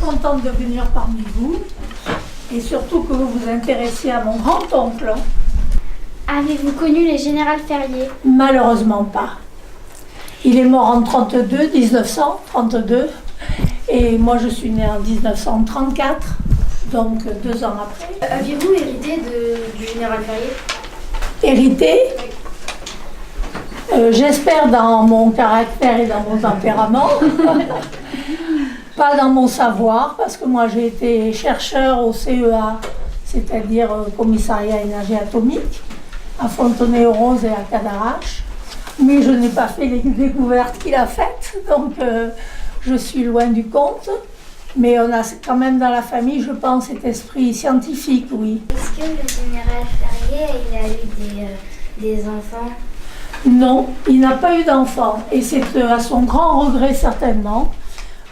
contente de venir parmi vous et surtout que vous vous intéressiez à mon grand-oncle. Avez-vous connu le général Ferrier? Malheureusement pas. Il est mort en 1932, et moi je suis née en 1934, donc 2 ans après. Aviez-vous hérité du général Ferrier? Hérité? J'espère dans mon caractère et dans mon tempérament. Pas dans mon savoir, parce que moi j'ai été chercheur au CEA, c'est-à-dire Commissariat Énergie Atomique, à Fontenay-aux-Roses et à Cadarache. Mais je n'ai pas fait les découvertes qu'il a faites, donc je suis loin du compte. Mais on a quand même dans la famille, je pense, cet esprit scientifique, oui. Est-ce que le général Ferrier, il a eu des enfants? Non, il n'a pas eu d'enfants. Et c'est à son grand regret certainement,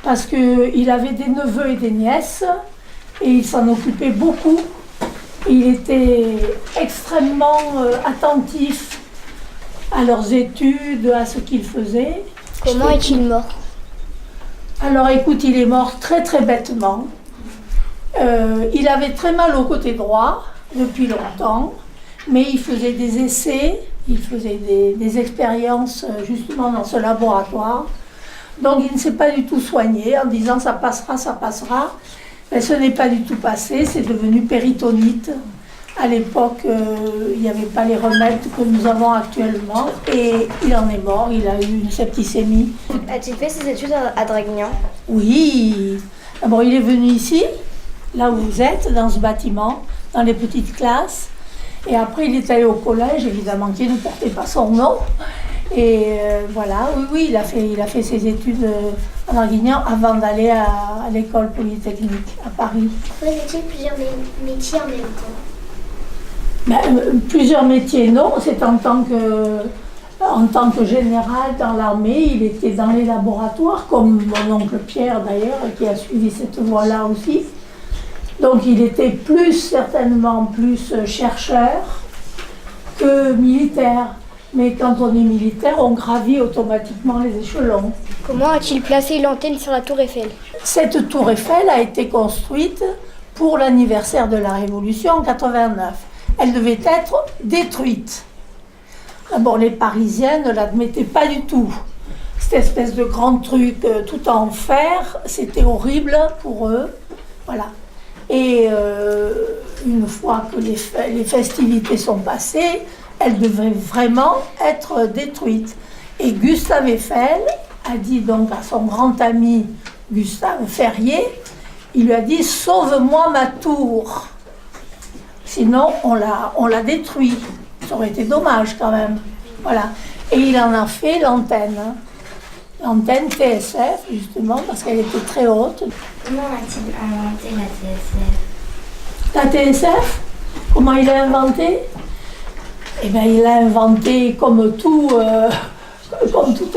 parce qu'il avait des neveux et des nièces, et il s'en occupait beaucoup. Il était extrêmement attentif à leurs études, à ce qu'ils faisaient. Comment est-il mort? Alors écoute, il est mort très très bêtement. Il avait très mal au côté droit depuis longtemps, mais il faisait des essais, il faisait des expériences justement dans ce laboratoire. Donc il ne s'est pas du tout soigné en disant ça passera, ça passera. Mais ce n'est pas du tout passé, c'est devenu péritonite. À l'époque, il n'y avait pas les remèdes que nous avons actuellement et il en est mort, il a eu une septicémie. A-t-il fait ses études à Draguignan? Oui, d'abord il est venu ici, là où vous êtes, dans ce bâtiment, dans les petites classes. Et après il est allé au collège, évidemment qui ne portait pas son nom. Et voilà, oui, il a fait ses études à Draguignan avant d'aller à l'école polytechnique à Paris. Faisait-il plusieurs métiers en même temps? Plusieurs métiers, non. C'est en tant que général dans l'armée, il était dans les laboratoires, comme mon oncle Pierre d'ailleurs, qui a suivi cette voie-là aussi. Donc il était certainement plus chercheur que militaire. Mais quand on est militaire, on gravit automatiquement les échelons. Comment a-t-il placé l'antenne sur la tour Eiffel? Cette tour Eiffel a été construite pour l'anniversaire de la Révolution en 89. Elle devait être détruite. D'abord, les Parisiens ne l'admettaient pas du tout. Cette espèce de grand truc tout en fer, c'était horrible pour eux. Voilà. Et une fois que les festivités sont passées, elle devait vraiment être détruite. Et Gustave Eiffel a dit donc à son grand ami Gustave Ferrier, il lui a dit « Sauve-moi ma tour ». Sinon, on l'a détruit. Ça aurait été dommage quand même. Voilà. Et il en a fait l'antenne. L'antenne TSF, justement, parce qu'elle était très haute. Comment a-t-il inventé la TSF? La TSF, comment il l'a inventé? Eh bien, il l'a inventé comme tout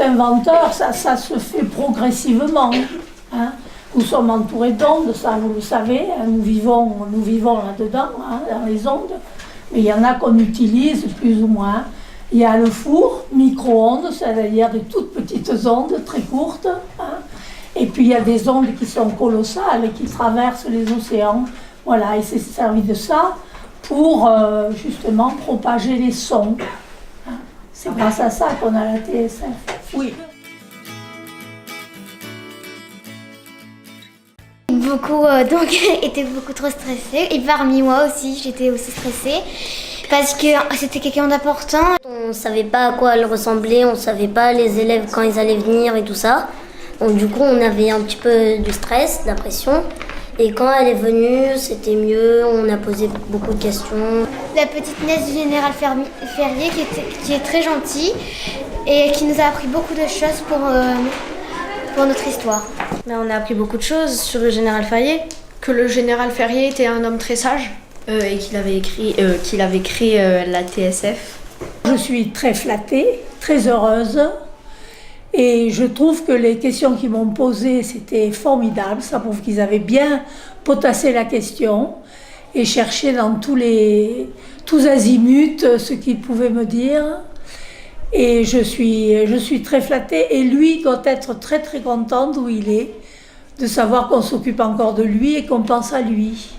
inventeur, ça se fait progressivement. Hein. Nous sommes entourés d'ondes, ça vous le savez, hein, nous vivons là-dedans, hein, dans les ondes, mais il y en a qu'on utilise plus ou moins. Il y a le four, micro-ondes, c'est-à-dire des toutes petites ondes très courtes, hein. Et puis il y a des ondes qui sont colossales et qui traversent les océans. Voilà, et c'est servi de ça pour justement propager les sons. Hein. C'est grâce à ça qu'on a la TSF. Oui. Était beaucoup trop stressée, et parmi moi aussi j'étais aussi stressée parce que c'était quelqu'un d'important. On ne savait pas à quoi elle ressemblait, on ne savait pas les élèves quand ils allaient venir et tout ça. Donc du coup on avait un petit peu du stress, de la pression. Et quand elle est venue, c'était mieux, on a posé beaucoup de questions. La petite nièce du général Ferrier qui est très gentille et qui nous a appris beaucoup de choses pour notre histoire. On a appris beaucoup de choses sur le général Ferrier, que le général Ferrier était un homme très sage et qu'il avait créé la TSF. Je suis très flattée, très heureuse et je trouve que les questions qu'ils m'ont posées, c'était formidable. Ça prouve qu'ils avaient bien potassé la question et cherché dans tous azimuts ce qu'ils pouvaient me dire. Et je suis très flattée et lui doit être très très content d'où il est de savoir qu'on s'occupe encore de lui et qu'on pense à lui.